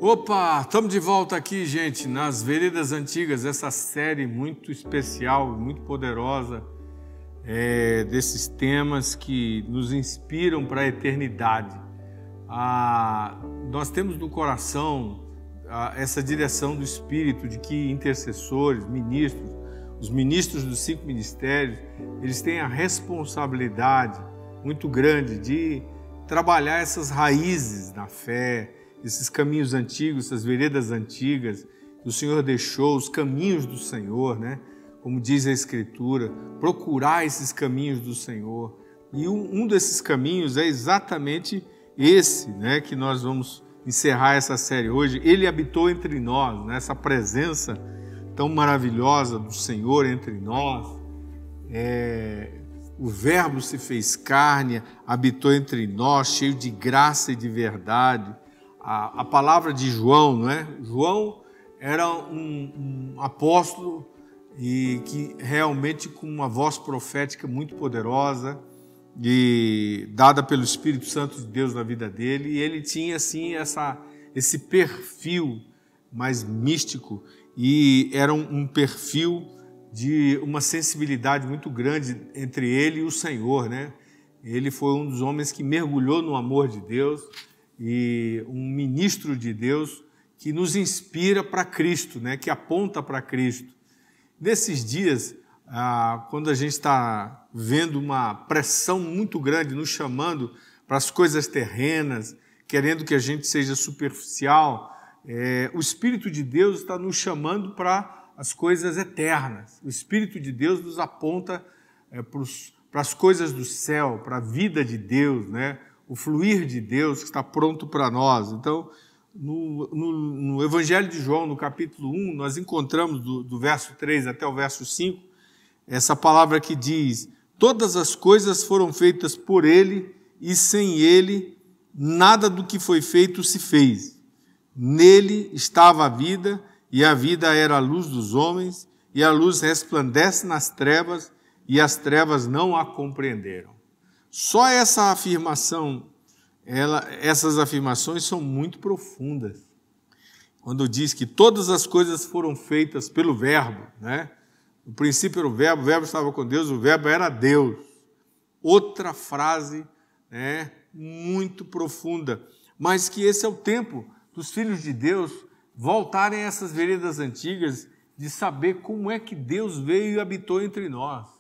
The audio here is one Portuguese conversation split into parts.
Opa, estamos de volta aqui, gente, nas Veredas Antigas, essa série muito especial, muito poderosa, desses temas que nos inspiram para a eternidade. Nós temos no coração essa direção do Espírito de que intercessores, ministros, os ministros dos 5 ministérios, eles têm a responsabilidade muito grande de trabalhar essas raízes na fé, esses caminhos antigos, essas veredas antigas que o Senhor deixou, os caminhos do Senhor, né? Como diz a Escritura, procurar esses caminhos do Senhor. E um desses caminhos é exatamente esse, né? Que nós vamos encerrar essa série hoje. Ele habitou entre nós, né? Essa presença tão maravilhosa do Senhor entre nós. O Verbo se fez carne, habitou entre nós, cheio de graça e de verdade. A palavra de João, não é? João era um apóstolo e que realmente com uma voz profética muito poderosa e dada pelo Espírito Santo de Deus na vida dele, e ele tinha assim esse perfil mais místico e era um perfil de uma sensibilidade muito grande entre ele e o Senhor, né? Ele foi um dos homens que mergulhou no amor de Deus e um ministro de Deus que nos inspira para Cristo, né? Que aponta para Cristo. Nesses dias, quando a gente está vendo uma pressão muito grande nos chamando para as coisas terrenas, querendo que a gente seja superficial, o Espírito de Deus está nos chamando para as coisas eternas. O Espírito de Deus nos aponta para as coisas do céu, para a vida de Deus, né? O fluir de Deus que está pronto para nós. Então, no Evangelho de João, no capítulo 1, nós encontramos do verso 3 até o verso 5, essa palavra que diz: todas as coisas foram feitas por Ele, e sem Ele nada do que foi feito se fez. Nele estava a vida, e a vida era a luz dos homens, e a luz resplandece nas trevas, e as trevas não a compreenderam. Só essa afirmação, essas afirmações são muito profundas. Quando diz que todas as coisas foram feitas pelo Verbo, né? No princípio era o Verbo estava com Deus, o Verbo era Deus. Outra frase, né, muito profunda, mas que esse é o tempo dos filhos de Deus voltarem a essas veredas antigas de saber como é que Deus veio e habitou entre nós.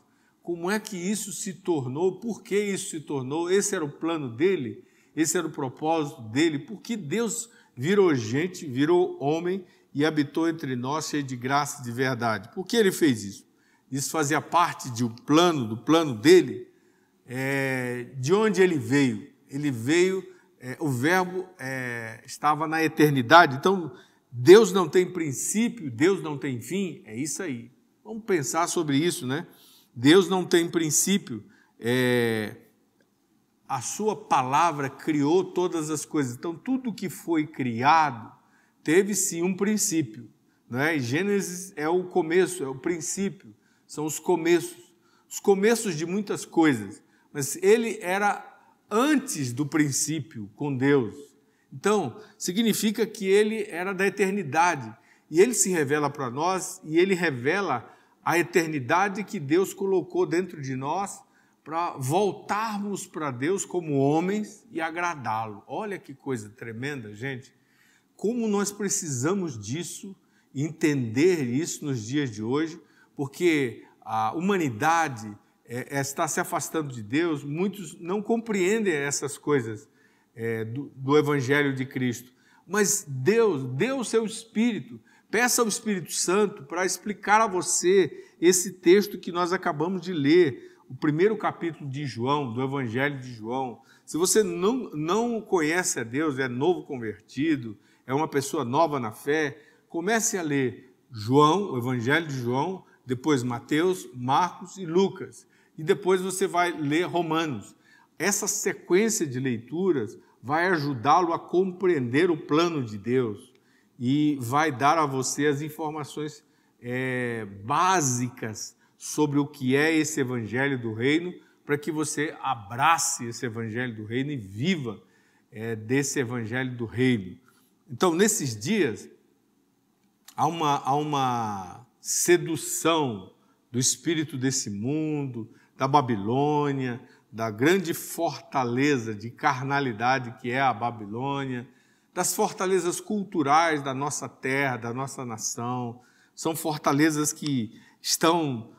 Como é que isso se tornou, por que isso se tornou, esse era o plano dele, esse era o propósito dele, porque Deus virou gente, virou homem e habitou entre nós cheio de graça e de verdade. Por que ele fez isso? Isso fazia parte do plano dele, de onde ele veio. Ele veio, o Verbo estava na eternidade, então Deus não tem princípio, Deus não tem fim, é isso aí. Vamos pensar sobre isso, né? Deus não tem princípio, a sua palavra criou todas as coisas. Então, tudo que foi criado teve sim um princípio, né? Gênesis é o começo, é o princípio, são os começos de muitas coisas. Mas ele era antes do princípio com Deus. Então, significa que ele era da eternidade. E ele se revela para nós e ele revela a eternidade que Deus colocou dentro de nós para voltarmos para Deus como homens e agradá-lo. Olha que coisa tremenda, gente. Como nós precisamos disso, entender isso nos dias de hoje, porque a humanidade está se afastando de Deus, muitos não compreendem essas coisas do Evangelho de Cristo. Mas Deus deu o seu Espírito. Peça ao Espírito Santo para explicar a você esse texto que nós acabamos de ler, o primeiro capítulo de João, do Evangelho de João. Se você não conhece a Deus, é novo convertido, é uma pessoa nova na fé, comece a ler João, o Evangelho de João, depois Mateus, Marcos e Lucas. E depois você vai ler Romanos. Essa sequência de leituras vai ajudá-lo a compreender o plano de Deus e vai dar a você as informações básicas sobre o que é esse Evangelho do Reino, para que você abrace esse Evangelho do Reino e viva desse Evangelho do Reino. Então, nesses dias, há uma sedução do espírito desse mundo, da Babilônia, da grande fortaleza de carnalidade que é a Babilônia, das fortalezas culturais da nossa terra, da nossa nação. São fortalezas que estão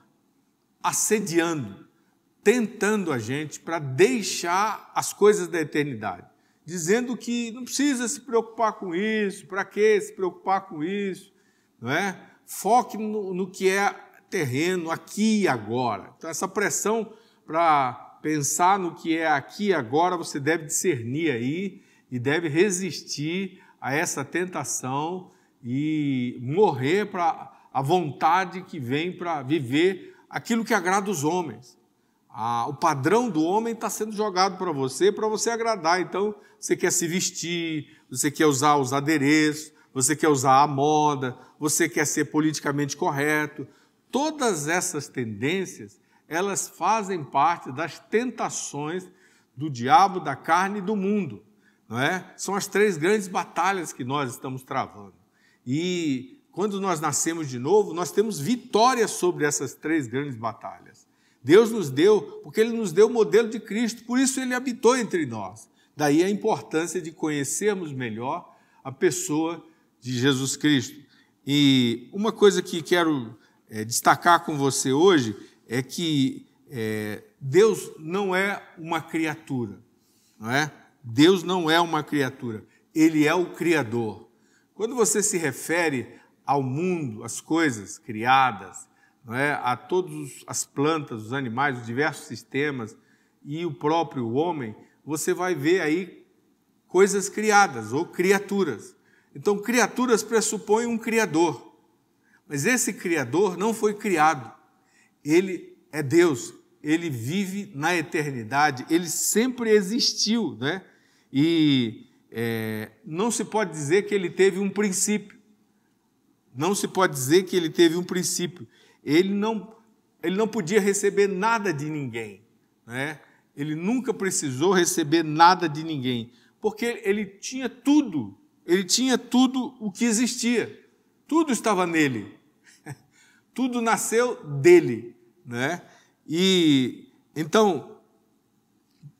assediando, tentando a gente para deixar as coisas da eternidade, dizendo que não precisa se preocupar com isso, para que se preocupar com isso, não é? Foque no que é terreno, aqui e agora. Então, essa pressão para pensar no que é aqui e agora, você deve discernir aí e deve resistir a essa tentação e morrer para a vontade que vem para viver aquilo que agrada os homens. O padrão do homem está sendo jogado para você agradar. Então, você quer se vestir, você quer usar os adereços, você quer usar a moda, você quer ser politicamente correto. Todas essas tendências, elas fazem parte das tentações do diabo, da carne e do mundo, não é? São as 3 grandes batalhas que nós estamos travando. E quando nós nascemos de novo, nós temos vitória sobre essas 3 grandes batalhas. Deus nos deu, porque Ele nos deu o modelo de Cristo, por isso Ele habitou entre nós. Daí a importância de conhecermos melhor a pessoa de Jesus Cristo. E uma coisa que quero destacar com você hoje é que Deus não é uma criatura, não é? Deus não é uma criatura, Ele é o Criador. Quando você se refere ao mundo, às coisas criadas, não é? A todas as plantas, os animais, os diversos sistemas e o próprio homem, você vai ver aí coisas criadas ou criaturas. Então, criaturas pressupõem um Criador, mas esse Criador não foi criado. Ele é Deus, Ele vive na eternidade, Ele sempre existiu, né? E não se pode dizer que Ele teve um princípio. Não se pode dizer que Ele teve um princípio. Ele não podia receber nada de ninguém, né? Ele nunca precisou receber nada de ninguém, porque Ele tinha tudo o que existia, tudo estava nele, tudo nasceu dele, né? E então,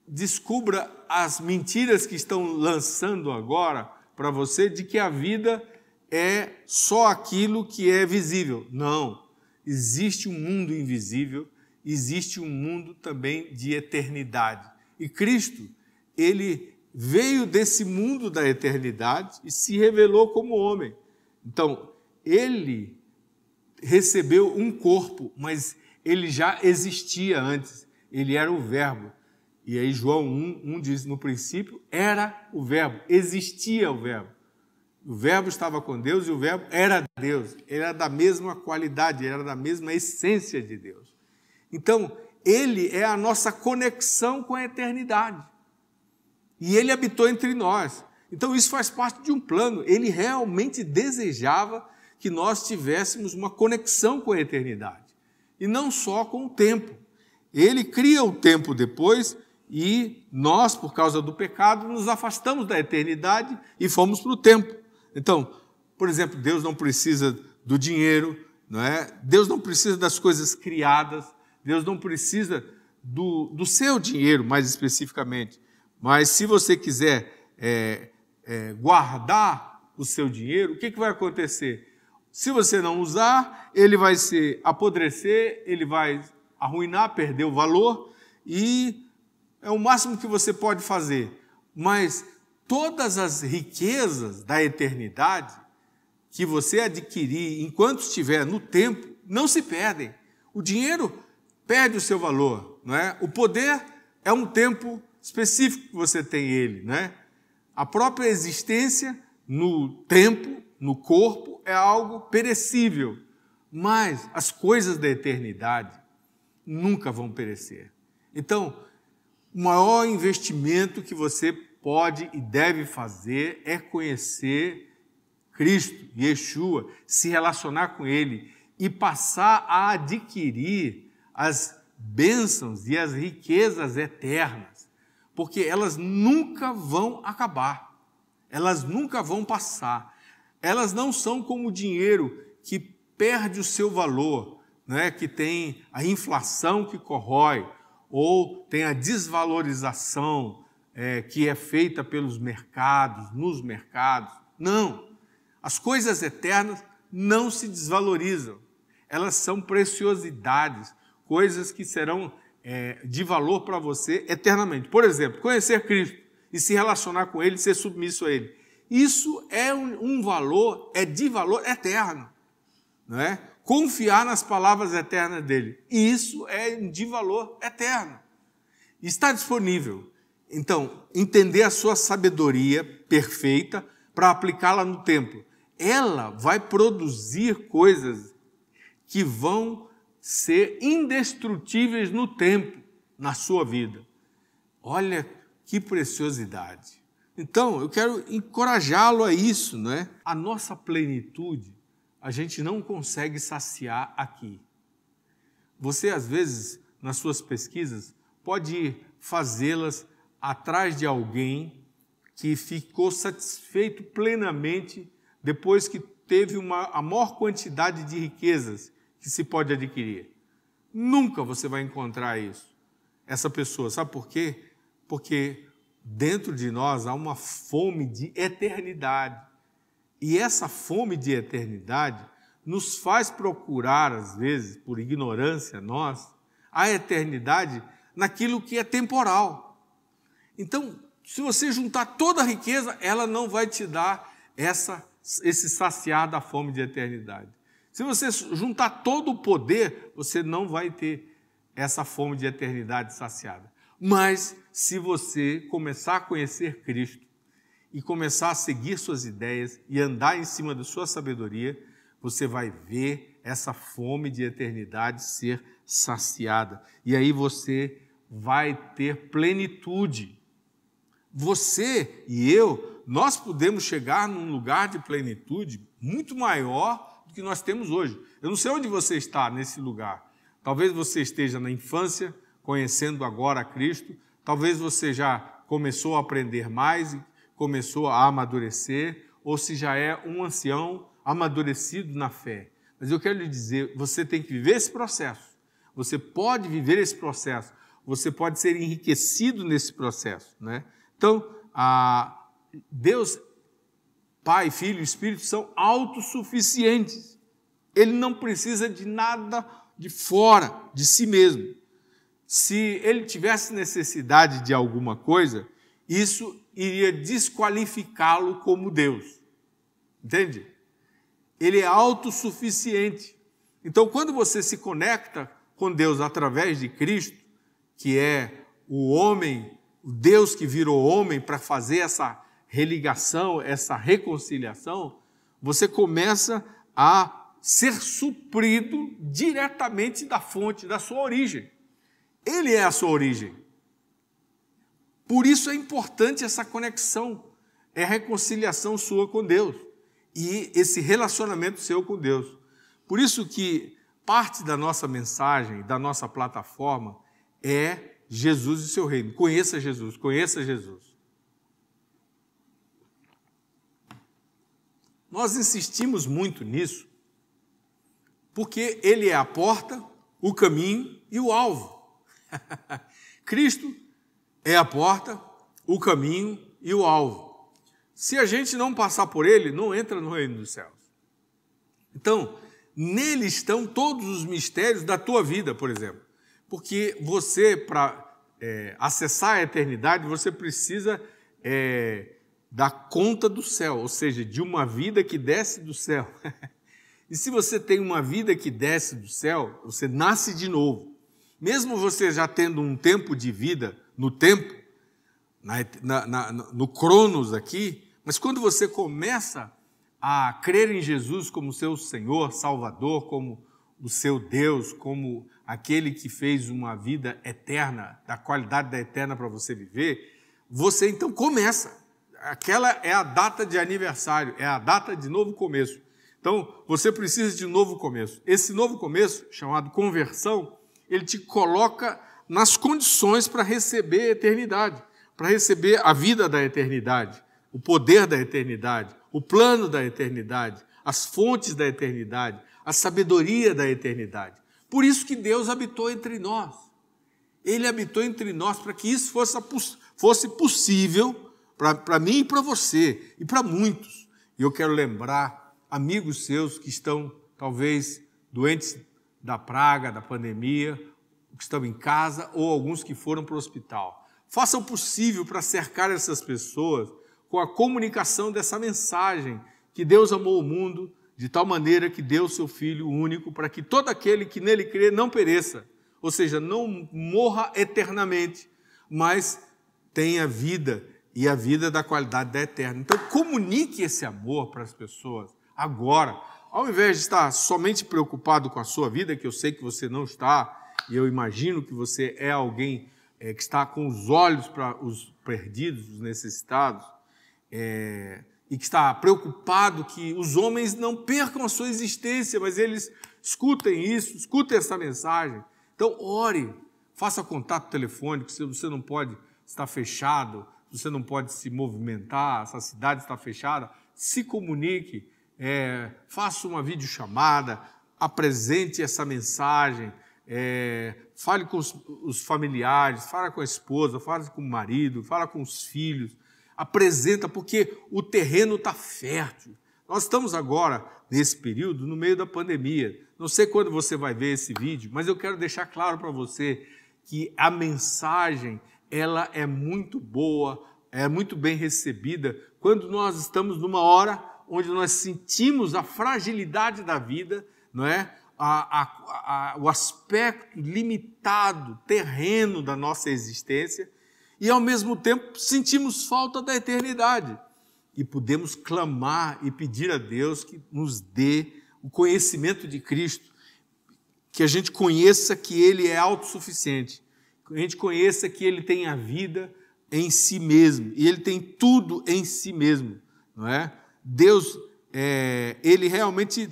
descubra as mentiras que estão lançando agora para você de que a vida é só aquilo que é visível. Não, existe um mundo invisível, existe um mundo também de eternidade. E Cristo, Ele veio desse mundo da eternidade e se revelou como homem. Então, Ele recebeu um corpo, mas Ele já existia antes. Ele era o Verbo. E aí João 1 diz, no princípio era o Verbo, existia o Verbo. O Verbo estava com Deus e o Verbo era Deus. Ele era da mesma qualidade, ele era da mesma essência de Deus. Então, Ele é a nossa conexão com a eternidade. E Ele habitou entre nós. Então, isso faz parte de um plano. Ele realmente desejava que nós tivéssemos uma conexão com a eternidade. E não só com o tempo. Ele cria o tempo depois e nós, por causa do pecado, nos afastamos da eternidade e fomos para o tempo. Então, por exemplo, Deus não precisa do dinheiro, não é? Deus não precisa das coisas criadas, Deus não precisa do seu dinheiro, mais especificamente. Mas se você quiser guardar o seu dinheiro, o que vai acontecer? Se você não usar, ele vai se apodrecer, ele vai arruinar, perder o valor, e é o máximo que você pode fazer. Mas todas as riquezas da eternidade que você adquirir enquanto estiver no tempo, não se perdem. O dinheiro perde o seu valor, não é? O poder é um tempo específico que você tem ele, não é? A própria existência no tempo, no corpo, é algo perecível, mas as coisas da eternidade nunca vão perecer. Então, o maior investimento que você pode e deve fazer é conhecer Cristo, Yeshua, se relacionar com Ele e passar a adquirir as bênçãos e as riquezas eternas, porque elas nunca vão acabar. elas nunca vão passar. Elas não são como o dinheiro que perde o seu valor, né? Que tem a inflação que corrói, ou tem a desvalorização que é feita pelos mercados, nos mercados. Não, as coisas eternas não se desvalorizam. Elas são preciosidades, coisas que serão de valor para você eternamente. Por exemplo, conhecer Cristo e se relacionar com Ele, ser submisso a Ele. Isso é um valor, é de valor eterno, não é? Confiar nas palavras eternas dele. Isso é de valor eterno. Está disponível. Então, entender a sua sabedoria perfeita para aplicá-la no tempo. Ela vai produzir coisas que vão ser indestrutíveis no tempo, na sua vida. Olha que preciosidade. Então, eu quero encorajá-lo a isso, não é? A nossa plenitude a gente não consegue saciar aqui. Você, às vezes, nas suas pesquisas, pode fazê-las atrás de alguém que ficou satisfeito plenamente depois que teve a maior quantidade de riquezas que se pode adquirir. Nunca você vai encontrar isso, essa pessoa. Sabe por quê? Porque dentro de nós há uma fome de eternidade. E essa fome de eternidade nos faz procurar, às vezes, por ignorância nós, a eternidade naquilo que é temporal. Então, se você juntar toda a riqueza, ela não vai te dar esse saciar da fome de eternidade. Se você juntar todo o poder, você não vai ter essa fome de eternidade saciada. Mas, se você começar a conhecer Cristo, e começar a seguir suas ideias e andar em cima da sua sabedoria, você vai ver essa fome de eternidade ser saciada. E aí você vai ter plenitude. Você e eu, nós podemos chegar num lugar de plenitude muito maior do que nós temos hoje. Eu não sei onde você está nesse lugar. Talvez você esteja na infância, conhecendo agora a Cristo. Talvez você já começou a aprender mais, começou a amadurecer, ou se já é um ancião amadurecido na fé. Mas eu quero lhe dizer, você tem que viver esse processo. Você pode viver esse processo. Você pode ser enriquecido nesse processo, né? Então, Deus, Pai, Filho e Espírito são autossuficientes. Ele não precisa de nada de fora de si mesmo. Se ele tivesse necessidade de alguma coisa, isso iria desqualificá-lo como Deus. Entende? Ele é autossuficiente. Então, quando você se conecta com Deus através de Cristo, que é o homem, o Deus que virou homem para fazer essa religação, essa reconciliação, você começa a ser suprido diretamente da fonte, da sua origem. Ele é a sua origem. Por isso é importante essa conexão, é a reconciliação sua com Deus e esse relacionamento seu com Deus. Por isso que parte da nossa mensagem, da nossa plataforma, é Jesus e seu reino. Conheça Jesus, conheça Jesus. Nós insistimos muito nisso, porque Ele é a porta, o caminho e o alvo. Cristo é a porta, o caminho e o alvo. Se a gente não passar por Ele, não entra no reino dos céus. Então, nele estão todos os mistérios da tua vida, por exemplo. Porque você, para acessar a eternidade, você precisa dar conta do céu, ou seja, de uma vida que desce do céu. E se você tem uma vida que desce do céu, você nasce de novo. Mesmo você já tendo um tempo de vida no tempo, no Cronos aqui, mas quando você começa a crer em Jesus como seu Senhor, Salvador, como o seu Deus, como aquele que fez uma vida eterna, da qualidade da eterna para você viver, você então começa. Aquela é a data de aniversário, é a data de novo começo. Então, você precisa de um novo começo. Esse novo começo, chamado conversão, ele te coloca nas condições para receber a eternidade, para receber a vida da eternidade, o poder da eternidade, o plano da eternidade, as fontes da eternidade, a sabedoria da eternidade. Por isso que Deus habitou entre nós. Ele habitou entre nós para que isso fosse possível para mim e para você, e para muitos. E eu quero lembrar amigos seus que estão, talvez, doentes da praga, da pandemia, que estão em casa, ou alguns que foram para o hospital. Faça o possível para cercar essas pessoas com a comunicação dessa mensagem, que Deus amou o mundo de tal maneira que deu o seu Filho único, para que todo aquele que nele crê não pereça, ou seja, não morra eternamente, mas tenha vida, e a vida da qualidade da eterna. Então, comunique esse amor para as pessoas agora, ao invés de estar somente preocupado com a sua vida, que eu sei que você não está, e eu imagino que você é alguém que está com os olhos para os perdidos, os necessitados, e que está preocupado que os homens não percam a sua existência, mas eles escutem isso, escutem essa mensagem. Então, ore, faça contato telefônico, se você não pode estar fechado, você não pode se movimentar, essa cidade está fechada, se comunique, faça uma videochamada, apresente essa mensagem, fale com os familiares, fale com a esposa, fale com o marido, fale com os filhos, apresenta, porque o terreno está fértil. Nós estamos agora, nesse período, no meio da pandemia. Não sei quando você vai ver esse vídeo, mas eu quero deixar claro para você que a mensagem, ela é muito boa, é muito bem recebida, quando nós estamos numa hora onde nós sentimos a fragilidade da vida, não é? O aspecto limitado, terreno da nossa existência, e ao mesmo tempo sentimos falta da eternidade. E podemos clamar e pedir a Deus que nos dê o conhecimento de Cristo, que a gente conheça que Ele é autossuficiente, que a gente conheça que Ele tem a vida em si mesmo, e Ele tem tudo em si mesmo, não é? Deus, Ele realmente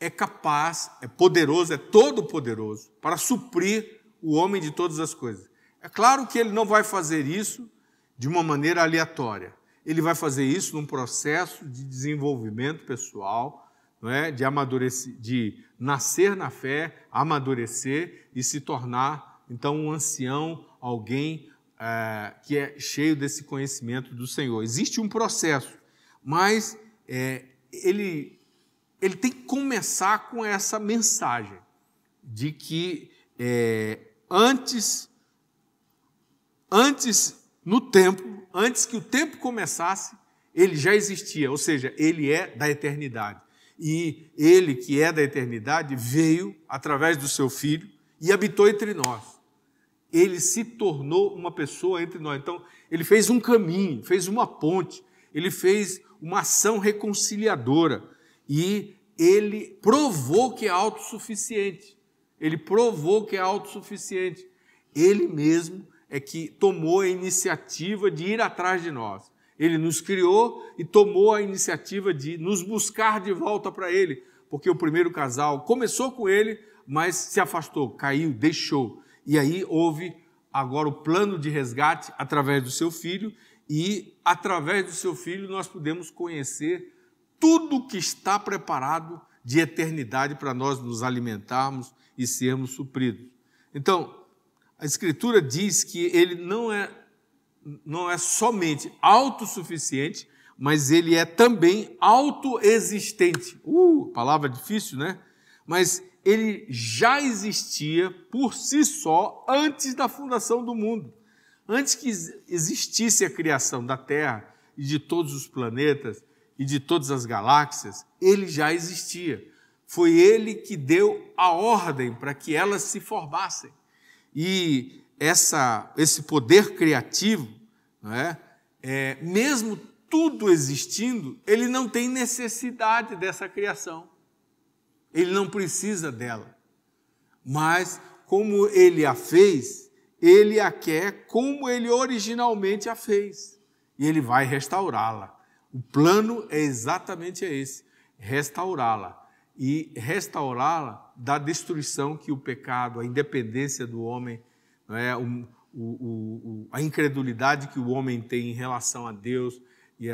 é capaz, é poderoso, é todo-poderoso para suprir o homem de todas as coisas. É claro que Ele não vai fazer isso de uma maneira aleatória. Ele vai fazer isso num processo de desenvolvimento pessoal, não é? De nascer na fé, amadurecer e se tornar, então, um ancião, alguém que é cheio desse conhecimento do Senhor. Existe um processo, mas ele tem que começar com essa mensagem de que antes no tempo, antes que o tempo começasse, ele já existia, ou seja, ele é da eternidade. E ele, que é da eternidade, veio através do seu Filho e habitou entre nós. Ele se tornou uma pessoa entre nós. Então, ele fez um caminho, fez uma ponte, ele fez uma ação reconciliadora e ele provou que é autossuficiente. Ele provou que é autossuficiente. Ele mesmo é que tomou a iniciativa de ir atrás de nós. Ele nos criou e tomou a iniciativa de nos buscar de volta para Ele, porque o primeiro casal começou com Ele, mas se afastou, caiu, deixou. E aí houve agora o plano de resgate através do seu Filho, e através do seu Filho nós podemos conhecer tudo que está preparado de eternidade para nós nos alimentarmos e sermos supridos. Então, a Escritura diz que ele não é somente autossuficiente, mas ele é também autoexistente. Palavra difícil, né? Mas ele já existia por si só antes da fundação do mundo. Antes que existisse a criação da Terra e de todos os planetas e de todas as galáxias, ele já existia. Foi ele que deu a ordem para que elas se formassem. E esse poder criativo, não é? Mesmo tudo existindo, ele não tem necessidade dessa criação. Ele não precisa dela. Mas, como ele a fez, ele a quer como ele originalmente a fez. E ele vai restaurá-la. O plano é exatamente esse, restaurá-la. E restaurá-la da destruição que o pecado, a independência do homem, não é? A incredulidade que o homem tem em relação a Deus, e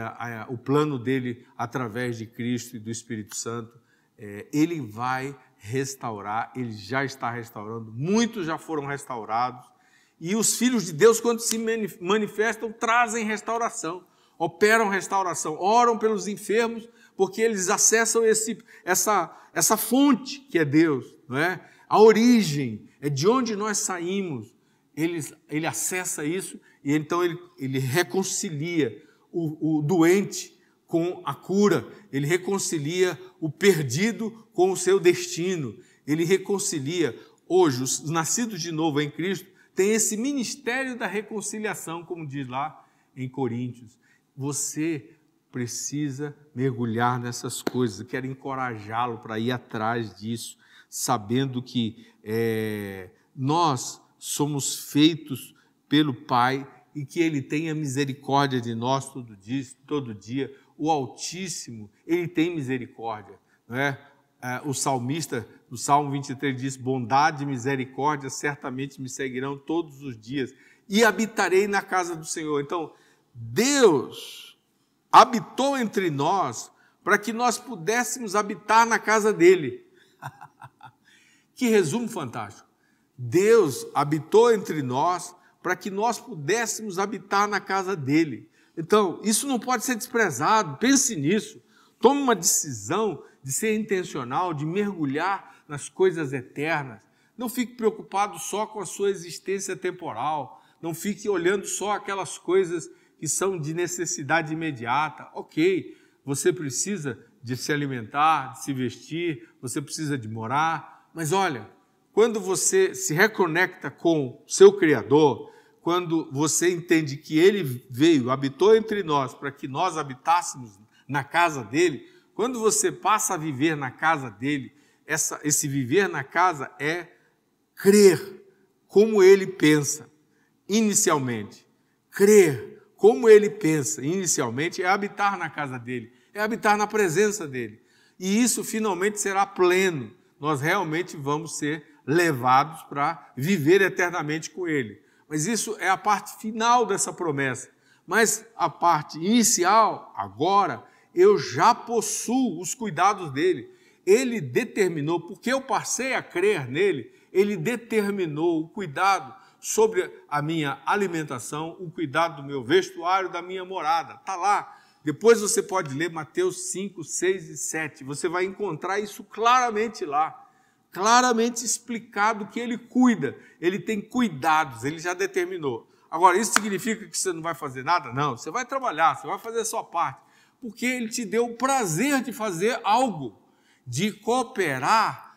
o plano dele através de Cristo e do Espírito Santo, ele vai restaurar, ele já está restaurando, muitos já foram restaurados, e os filhos de Deus, quando se manifestam, trazem restauração, operam restauração, oram pelos enfermos, porque eles acessam essa fonte que é Deus, não é? A origem, é de onde nós saímos, ele acessa isso, e então ele reconcilia o doente com a cura, ele reconcilia o perdido com o seu destino, ele reconcilia. Hoje, os nascidos de novo em Cristo têm esse ministério da reconciliação, como diz lá em Coríntios. Você precisa mergulhar nessas coisas. Eu quero encorajá-lo para ir atrás disso, sabendo que nós somos feitos pelo Pai e que Ele tem a misericórdia de nós todo dia. O Altíssimo, Ele tem misericórdia, não é? O salmista, no Salmo 23, diz: bondade e misericórdia certamente me seguirão todos os dias e habitarei na casa do Senhor. Então, Deus habitou entre nós para que nós pudéssemos habitar na casa dEle. Que resumo fantástico! Deus habitou entre nós para que nós pudéssemos habitar na casa dEle. Então, isso não pode ser desprezado, pense nisso. Tome uma decisão de ser intencional, de mergulhar nas coisas eternas. Não fique preocupado só com a sua existência temporal. Não fique olhando só aquelas coisas que são de necessidade imediata. Ok, você precisa de se alimentar, de se vestir, você precisa de morar. Mas olha, quando você se reconecta com seu Criador, quando você entende que Ele veio, habitou entre nós para que nós habitássemos na casa dEle, quando você passa a viver na casa dEle, esse viver na casa é crer como Ele pensa inicialmente. Crer como Ele pensa inicialmente é habitar na casa dEle, é habitar na presença dEle. E isso finalmente será pleno. Nós realmente vamos ser levados para viver eternamente com Ele. Mas isso é a parte final dessa promessa. Mas a parte inicial, agora, eu já possuo os cuidados dele. Ele determinou, porque eu passei a crer nele, ele determinou o cuidado sobre a minha alimentação, o cuidado do meu vestuário, da minha morada. Está lá. Depois você pode ler Mateus 5, 6 e 7. Você vai encontrar isso claramente lá. Claramente explicado que ele cuida, ele tem cuidados, ele já determinou. Agora, isso significa que você não vai fazer nada? Não, você vai trabalhar, você vai fazer a sua parte, porque ele te deu o prazer de fazer algo, de cooperar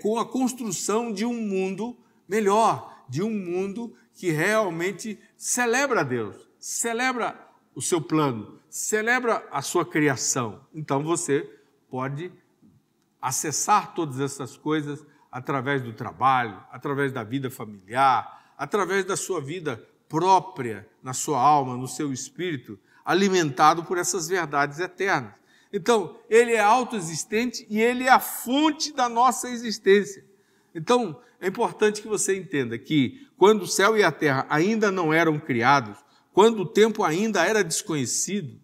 com a construção de um mundo melhor, de um mundo que realmente celebra a Deus, celebra o seu plano, celebra a sua criação. Então você pode acessar todas essas coisas através do trabalho, através da vida familiar, através da sua vida própria, na sua alma, no seu espírito, alimentado por essas verdades eternas. Então, Ele é autoexistente e Ele é a fonte da nossa existência. Então, é importante que você entenda que quando o céu e a terra ainda não eram criados, quando o tempo ainda era desconhecido,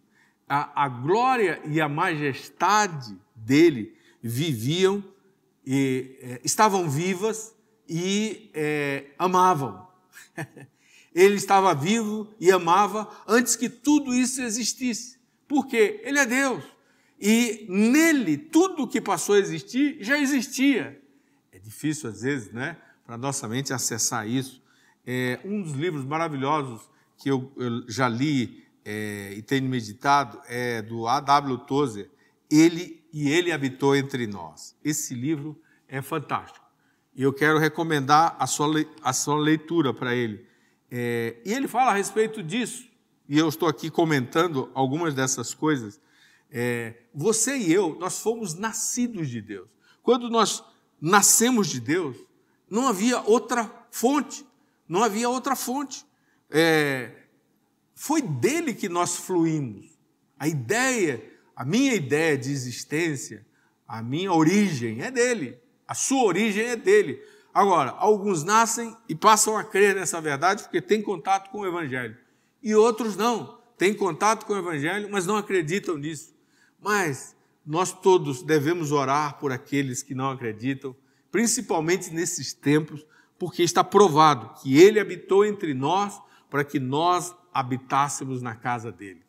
a glória e a majestade dEle viviam, estavam vivas e amavam. Ele estava vivo e amava antes que tudo isso existisse. Por quê? Ele é Deus. E nele, tudo que passou a existir, já existia. É difícil, às vezes, né, para a nossa mente acessar isso. Um dos livros maravilhosos que eu já li e tenho meditado é do A.W. Tozer, Ele habitou entre nós. Esse livro é fantástico. E eu quero recomendar a sua leitura para ele. E ele fala a respeito disso. E eu estou aqui comentando algumas dessas coisas. Você e eu, nós fomos nascidos de Deus. Quando nós nascemos de Deus, não havia outra fonte. Não havia outra fonte. Foi dele que nós fluímos. A minha ideia de existência, a minha origem é dele, a sua origem é dele. Agora, alguns nascem e passam a crer nessa verdade porque têm contato com o Evangelho, e outros não, têm contato com o Evangelho, mas não acreditam nisso. Mas nós todos devemos orar por aqueles que não acreditam, principalmente nesses tempos, porque está provado que Ele habitou entre nós para que nós habitássemos na casa dEle.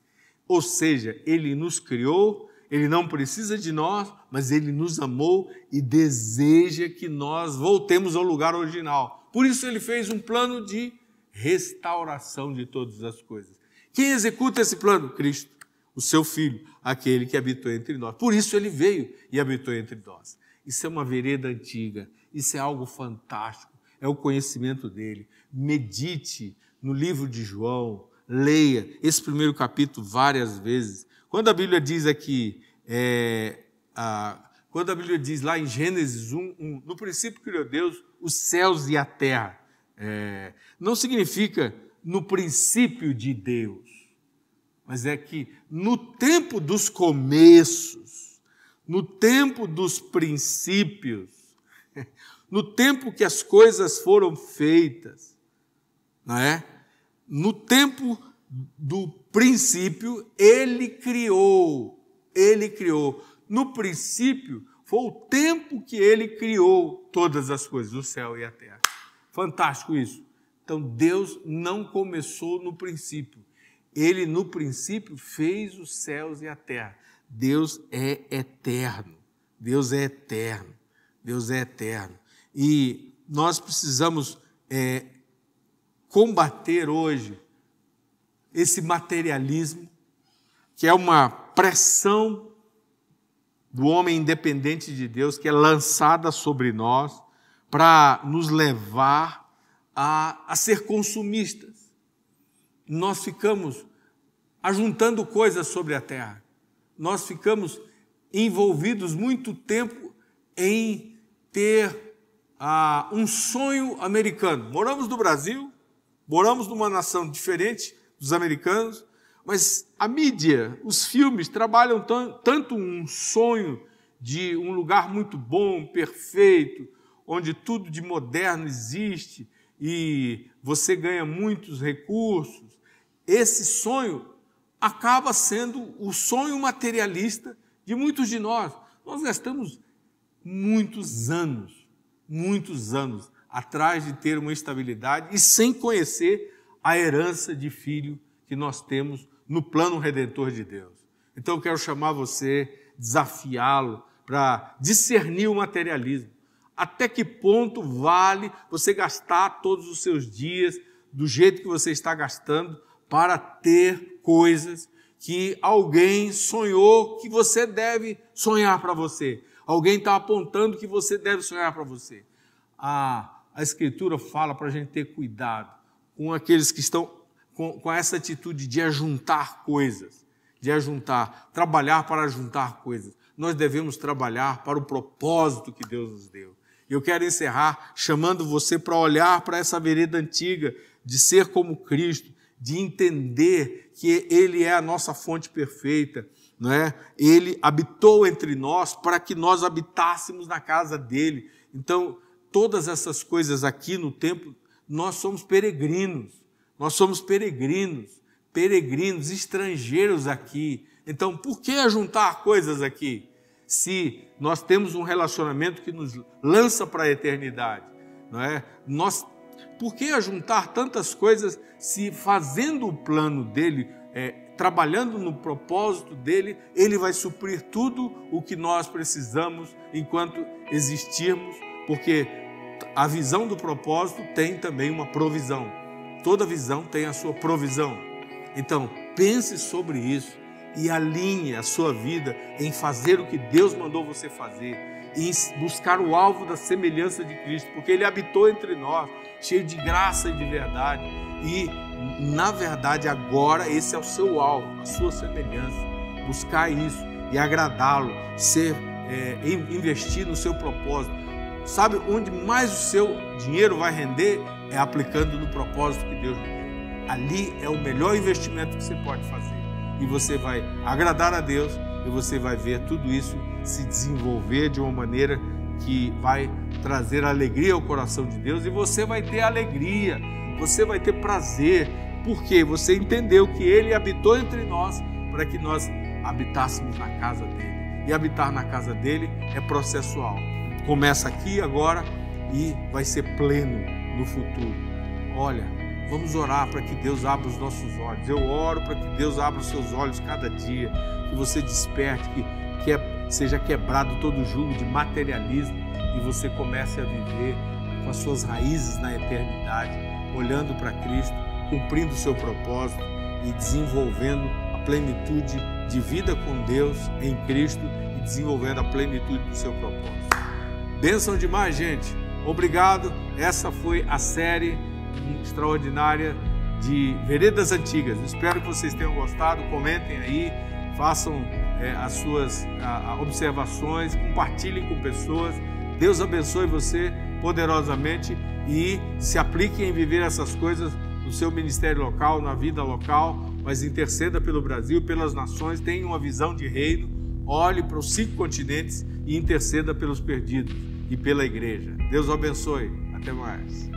Ou seja, Ele nos criou, Ele não precisa de nós, mas Ele nos amou e deseja que nós voltemos ao lugar original. Por isso Ele fez um plano de restauração de todas as coisas. Quem executa esse plano? Cristo, o seu Filho, aquele que habitou entre nós. Por isso Ele veio e habitou entre nós. Isso é uma vereda antiga, isso é algo fantástico, é o conhecimento dEle. Medite no livro de João, leia esse primeiro capítulo várias vezes. Quando a Bíblia diz aqui, quando a Bíblia diz lá em Gênesis 1, no princípio criou Deus os céus e a terra, não significa no princípio de Deus, mas é que no tempo dos começos, no tempo dos princípios, no tempo que as coisas foram feitas, não é? No tempo do princípio, Ele criou. No princípio, foi o tempo que Ele criou todas as coisas, o céu e a terra. Fantástico isso. Então, Deus não começou no princípio. Ele, no princípio, fez os céus e a terra. Deus é eterno. Deus é eterno. Deus é eterno. E nós precisamos combater hoje esse materialismo, que é uma pressão do homem independente de Deus, que é lançada sobre nós para nos levar a ser consumistas. Nós ficamos ajuntando coisas sobre a terra. Nós ficamos envolvidos muito tempo em ter um sonho americano. Moramos no Brasil, moramos numa nação diferente dos americanos, mas a mídia, os filmes trabalham tanto um sonho de um lugar muito bom, perfeito, onde tudo de moderno existe e você ganha muitos recursos. Esse sonho acaba sendo o sonho materialista de muitos de nós. Nós gastamos muitos anos atrás de ter uma estabilidade e sem conhecer a herança de filho que nós temos no plano redentor de Deus. Então eu quero chamar você, desafiá-lo para discernir o materialismo. Até que ponto vale você gastar todos os seus dias do jeito que você está gastando para ter coisas que alguém sonhou que você deve sonhar para você. Alguém está apontando que você deve sonhar para você. A Escritura fala para a gente ter cuidado com aqueles que estão com essa atitude de ajuntar coisas, trabalhar para ajuntar coisas. Nós devemos trabalhar para o propósito que Deus nos deu. Eu quero encerrar chamando você para olhar para essa vereda antiga de ser como Cristo, de entender que Ele é a nossa fonte perfeita, não é? Ele habitou entre nós para que nós habitássemos na casa dEle. Então, todas essas coisas aqui no templo, nós somos peregrinos, estrangeiros aqui. Então, por que ajuntar coisas aqui? Se nós temos um relacionamento que nos lança para a eternidade, não é? Por que ajuntar tantas coisas se fazendo o plano dele, trabalhando no propósito dele, ele vai suprir tudo o que nós precisamos enquanto existirmos, porque a visão do propósito tem também uma provisão. Toda visão tem a sua provisão. Então, pense sobre isso e alinhe a sua vida em fazer o que Deus mandou você fazer, em buscar o alvo da semelhança de Cristo, porque Ele habitou entre nós, cheio de graça e de verdade, e, na verdade, agora esse é o seu alvo, a sua semelhança. Buscar isso e agradá-lo, investir no seu propósito. Sabe onde mais o seu dinheiro vai render? É aplicando no propósito que Deus lhe deu. Ali é o melhor investimento que você pode fazer. E você vai agradar a Deus e você vai ver tudo isso se desenvolver de uma maneira que vai trazer alegria ao coração de Deus, e você vai ter alegria, você vai ter prazer porque você entendeu que Ele habitou entre nós para que nós habitássemos na casa dEle. E habitar na casa dEle é processual. Começa aqui agora e vai ser pleno no futuro. Olha, vamos orar para que Deus abra os nossos olhos. Eu oro para que Deus abra os seus olhos cada dia, que você desperte, que seja quebrado todo o jugo de materialismo e você comece a viver com as suas raízes na eternidade, olhando para Cristo, cumprindo o seu propósito e desenvolvendo a plenitude de vida com Deus em Cristo e desenvolvendo a plenitude do seu propósito. Bênção demais, gente. Obrigado. Essa foi a série extraordinária de Veredas Antigas. Espero que vocês tenham gostado. Comentem aí, façam as suas observações, compartilhem com pessoas. Deus abençoe você poderosamente e se aplique em viver essas coisas no seu ministério local, na vida local, mas interceda pelo Brasil, pelas nações, tenha uma visão de reino, olhe para os 5 continentes e interceda pelos perdidos e pela igreja. Deus abençoe. Até mais.